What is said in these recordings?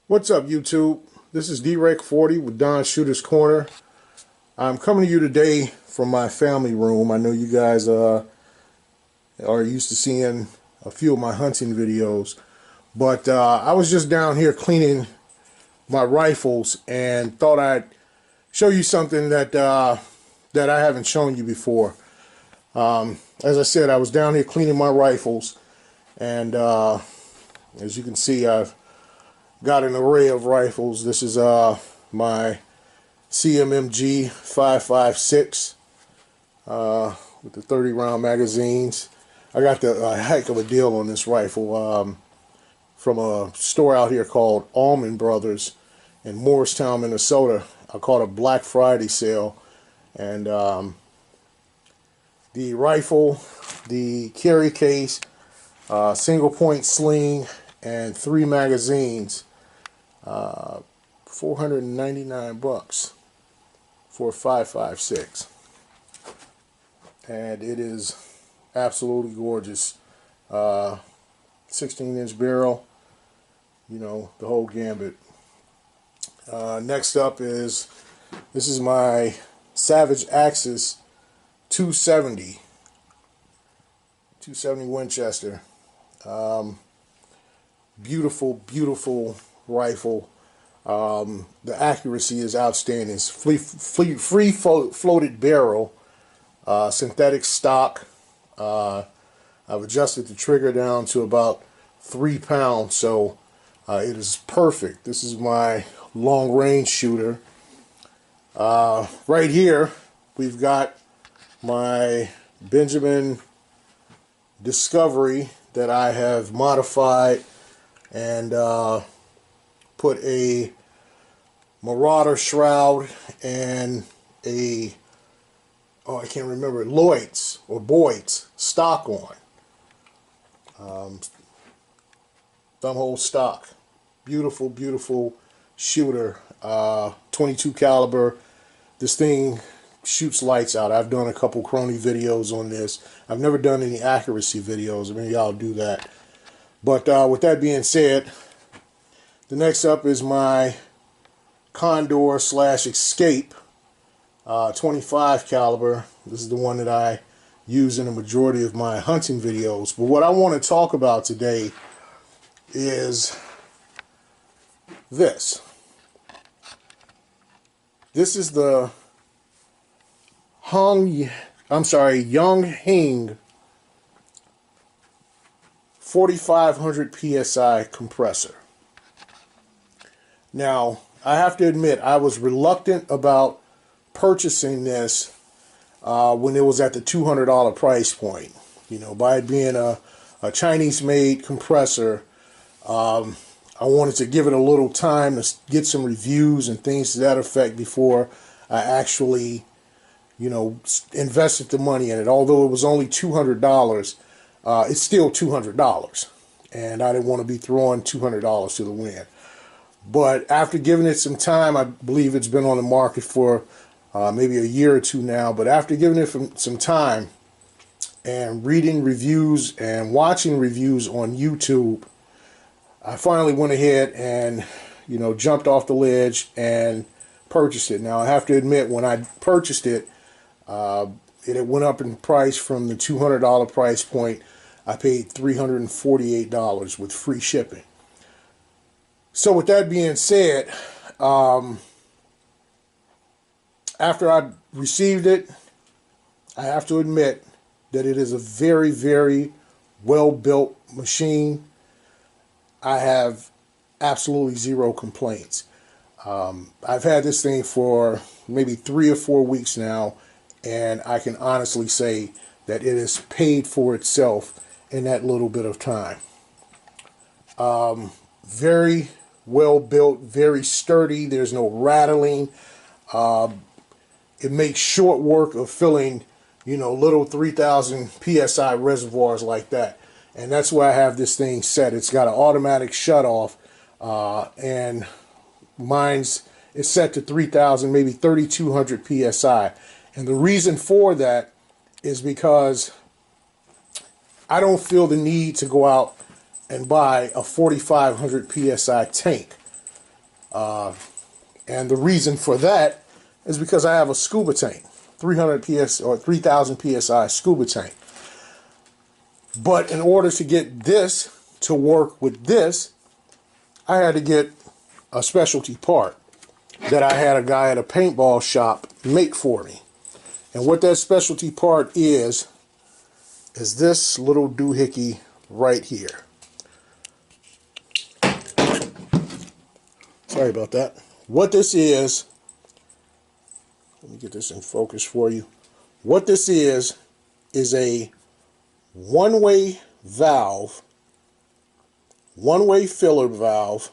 What's up, YouTube? This is D-Rec40 with Don's Shooter's Corner. I'm coming to you today from my family room. I know you guys are used to seeing a few of my hunting videos, but I was just down here cleaning my rifles and thought I'd show you something that that I haven't shown you before. As I said, I was down here cleaning my rifles, and as you can see, I've got an array of rifles. This is my CMMG 5.56 with the 30-round magazines. I got a heck of a deal on this rifle from a store out here called Allman Brothers in Morristown, Minnesota. I caught a Black Friday sale, and the rifle, the carry case, single point sling, and 3 magazines, 499 bucks for a 5.56, and it is absolutely gorgeous. 16-inch barrel, you know, the whole gambit. Next up is, this is my Savage Axis 270 Winchester. Beautiful rifle. The accuracy is outstanding. It's free floated barrel, synthetic stock. I've adjusted the trigger down to about 3 pounds, so it is perfect. This is my long range shooter. Right here we've got my Benjamin Discovery that I have modified and put a Marauder shroud and a, I can't remember, Lloyd's or Boyd's stock on. Thumbhole stock. Beautiful shooter. 22 caliber. This thing shoots lights out. I've done a couple crony videos on this. I've never done any accuracy videos. Maybe I'll do that. But with that being said, the next up is my Condor / Escape 25 caliber. This is the one that I use in the majority of my hunting videos. But what I want to talk about today is this. This is the Yong Heng 4500 PSI compressor. Now, I have to admit, I was reluctant about purchasing this when it was at the $200 price point. You know, by it being a Chinese-made compressor, I wanted to give it a little time to get some reviews and things to that effect before I actually, you know, invested the money in it. Although it was only $200, it's still $200, and I didn't want to be throwing $200 to the wind. But after giving it some time, I believe it's been on the market for maybe a year or two now, but after giving it some time and reading reviews and watching reviews on YouTube, I finally went ahead and, you know, jumped off the ledge and purchased it. Now, I have to admit, when I purchased it, it went up in price from the $200 price point. I paid $348 with free shipping. So with that being said, after I received it, I have to admit that it is a very well-built machine. I have absolutely zero complaints. I've had this thing for maybe 3 or 4 weeks now, and I can honestly say that it has paid for itself in that little bit of time. Very well built, very sturdy. There's no rattling. It makes short work of filling, you know, little 3,000 PSI reservoirs like that. And that's where I have this thing set. It's got an automatic shutoff, and mine's is set to 3,000, maybe 3,200 PSI. And the reason for that is because I don't feel the need to go out and buy a 4,500 PSI tank. And the reason for that is because I have a SCUBA tank, 300 PS or 3000 PSI SCUBA tank. But in order to get this to work with this, I had to get a specialty part that I had a guy at a paintball shop make for me. And what that specialty part is this little doohickey right here. Sorry about that. What this is, let me get this in focus for you. What this is a one-way valve, one-way filler valve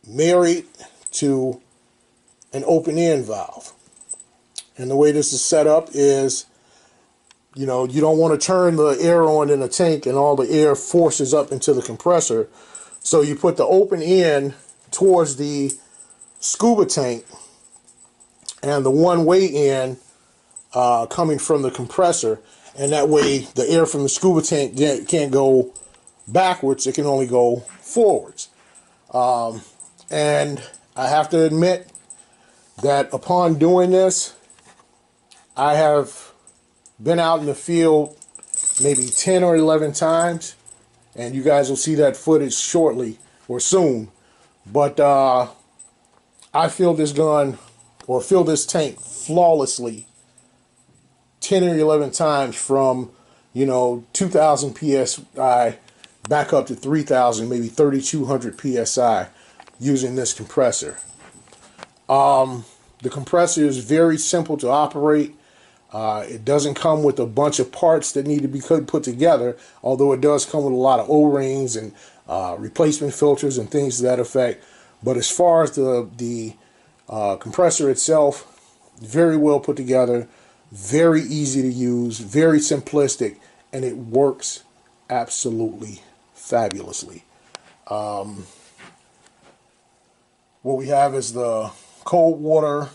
married to an open-end valve. And the way this is set up is, you know, you don't want to turn the air on in the tank and all the air forces up into the compressor. So you put the open end towards the SCUBA tank and the one-way end coming from the compressor. And that way the air from the SCUBA tank can't go backwards, it can only go forwards. And I have to admit that upon doing this, I have been out in the field maybe 10 or 11 times, and you guys will see that footage shortly or soon. But I filled this gun or filled this tank flawlessly 10 or 11 times from, you know, 2000 PSI back up to 3000, maybe 3200 PSI using this compressor. The compressor is very simple to operate. It doesn't come with a bunch of parts that need to be put together, although it does come with a lot of O-rings and replacement filters and things to that effect. But as far as the compressor itself, very well put together, very easy to use, very simplistic, and it works absolutely fabulously. What we have is the cold water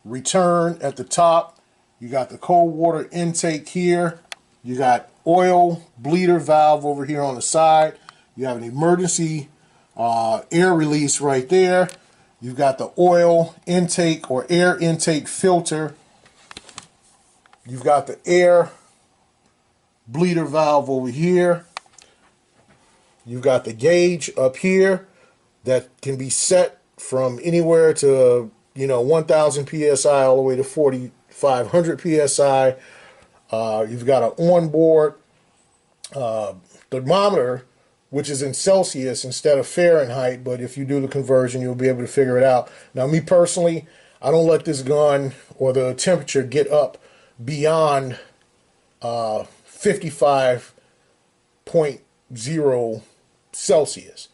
return at the top. You got the cold water intake here. You got oil bleeder valve over here on the side. You have an emergency air release right there. You've got the oil intake or air intake filter. You've got the air bleeder valve over here. You've got the gauge up here that can be set from anywhere to, you know, 1000 PSI all the way to 4500 PSI. You've got an onboard thermometer, which is in Celsius instead of Fahrenheit, but if you do the conversion, you'll be able to figure it out. Now, me personally, I don't let this gun or the temperature get up beyond 55.0 Celsius.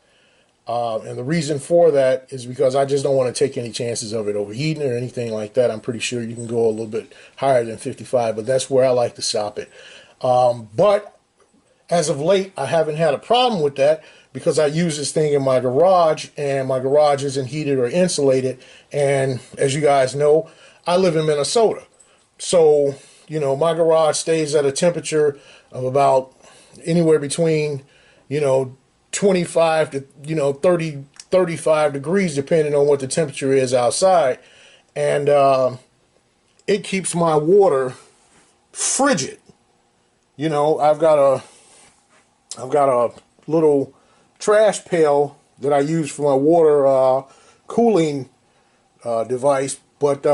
And the reason for that is because I just don't want to take any chances of it overheating or anything like that. I'm pretty sure you can go a little bit higher than 55, but that's where I like to stop it. But as of late, I haven't had a problem with that because I use this thing in my garage, and my garage isn't heated or insulated. And as you guys know, I live in Minnesota. So, you know, my garage stays at a temperature of about anywhere between, you know, 25 to, you know, 30, 35 degrees, depending on what the temperature is outside. And it keeps my water frigid. You know, I've got a little trash pail that I use for my water cooling device, but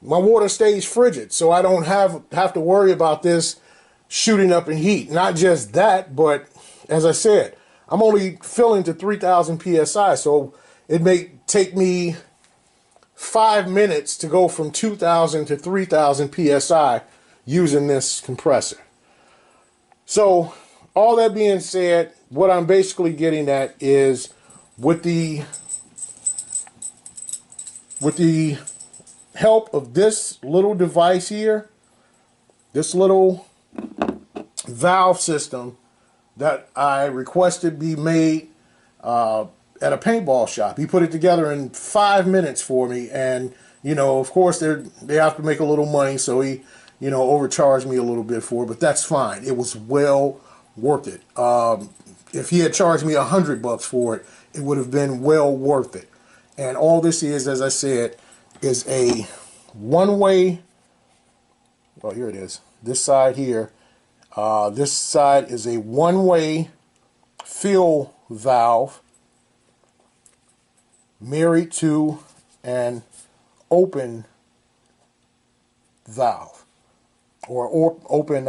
my water stays frigid, so I don't have to worry about this shooting up in heat. Not just that, but as I said, I'm only filling to 3000 PSI, so it may take me 5 minutes to go from 2000 to 3000 PSI using this compressor. So all that being said, what I'm basically getting at is with the help of this little device here, this little valve system that I requested be made at a paintball shop. He put it together in 5 minutes for me, and you know, of course they have to make a little money, so he, you know, overcharged me a little bit for it, but that's fine. It was well worth it. if he had charged me $100 for it, it would have been well worth it. And all this is, as I said, is a one-way. Well, here it is. This side here. This side is a one-way fill valve married to an open valve or open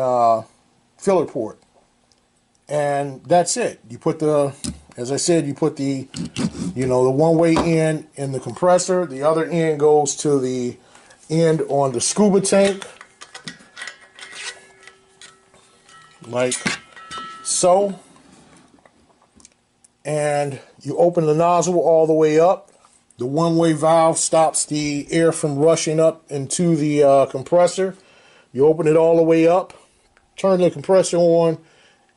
filler port, and that's it. You put the, as I said, you put the, the one-way end in the compressor. The other end goes to the end on the SCUBA tank, like so. And you open the nozzle all the way up. The one-way valve stops the air from rushing up into the compressor. You open it all the way up, turn the compressor on,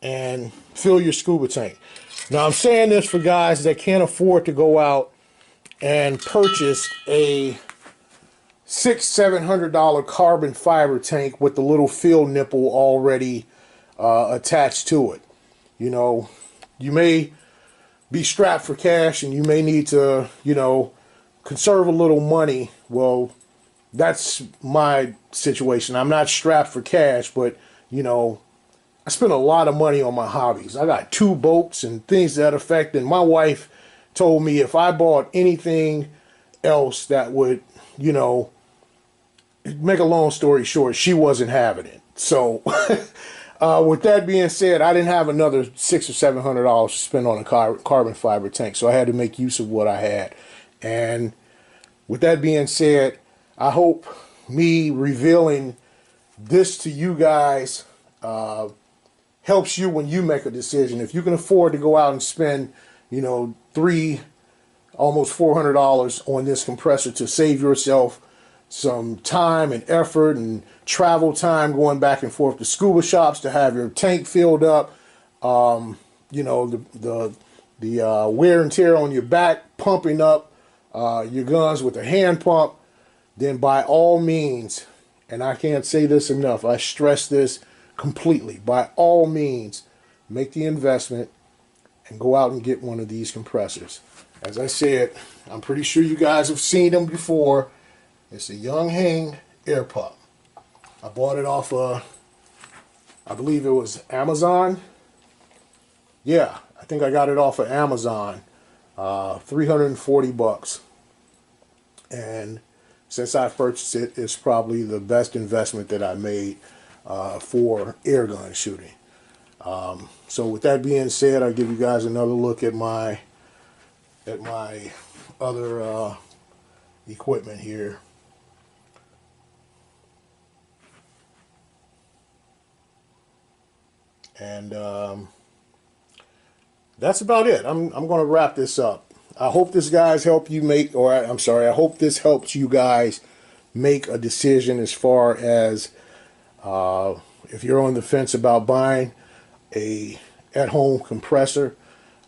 and fill your SCUBA tank. Now, I'm saying this for guys that can't afford to go out and purchase a $600-700 carbon fiber tank with the little fill nipple already attached to it. You may be strapped for cash and you may need to, conserve a little money. Well, that's my situation. I'm not strapped for cash, but, I spend a lot of money on my hobbies. I got 2 boats and things to that effect. And my wife told me if I bought anything else that would, make a long story short, she wasn't having it. So with that being said, I didn't have another $600 or $700 to spend on a carbon fiber tank, so I had to make use of what I had. And with that being said, I hope me revealing this to you guys helps you when you make a decision. If you can afford to go out and spend, almost $400 on this compressor to save yourself some time and effort and travel time going back and forth to scuba shops to have your tank filled up, the wear and tear on your back, pumping up your guns with a hand pump, then by all means, and I can't say this enough, I stress this completely, by all means, make the investment and go out and get one of these compressors. As I said, I'm pretty sure you guys have seen them before. It's a Yong Heng air pump. I bought it off I believe it was Amazon. Yeah, I think I got it off of Amazon. $340. And since I purchased it, it's probably the best investment that I made for air gun shooting. So with that being said, I'll give you guys another look at my other equipment here. And that's about it. I'm going to wrap this up. I hope this guys help you make, or I'm sorry, I hope this helps you guys make a decision as far as if you're on the fence about buying a at-home compressor.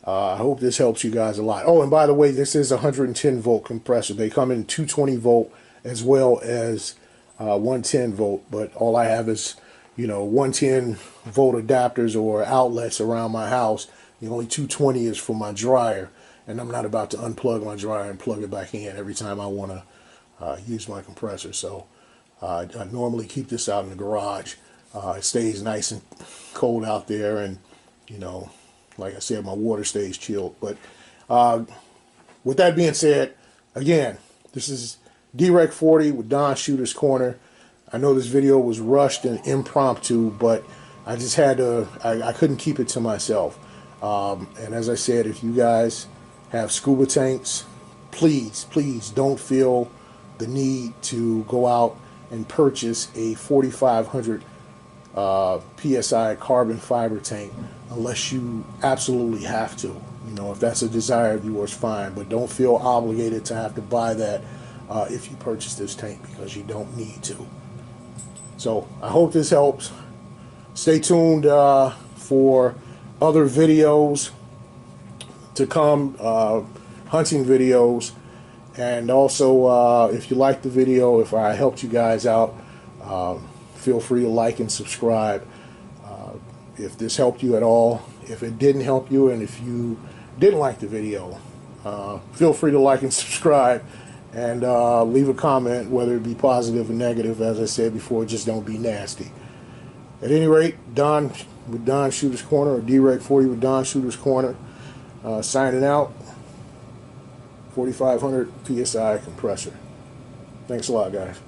I hope this helps you guys a lot. Oh, and by the way, this is a 110 volt compressor. They come in 220 volt as well as 110 volt, but all I have is 110 volt adapters or outlets around my house. The only 220 is for my dryer, and I'm not about to unplug my dryer and plug it back in every time I want to use my compressor. So I normally keep this out in the garage. It stays nice and cold out there, and like I said, my water stays chilled. But with that being said, again, this is D-Rec 40 with Don Shooter's Corner. I know this video was rushed and impromptu, but I just had to, I couldn't keep it to myself. And as I said, if you guys have scuba tanks, please don't feel the need to go out and purchase a 4,500 PSI carbon fiber tank unless you absolutely have to. If that's a desire of yours, fine, but don't feel obligated to have to buy that if you purchase this tank, because you don't need to. So I hope this helps. Stay tuned for other videos to come, hunting videos. And also, if you like the video, if I helped you guys out, feel free to like and subscribe. If this helped you at all, If it didn't help you, and if you didn't like the video, feel free to like and subscribe, and leave a comment, whether it be positive or negative. As I said before, just don't be nasty. At any rate, Don with Don Shooter's Corner, or D-Reg 40 with Don Shooter's Corner, signing out. 4,500 PSI compressor. Thanks a lot, guys.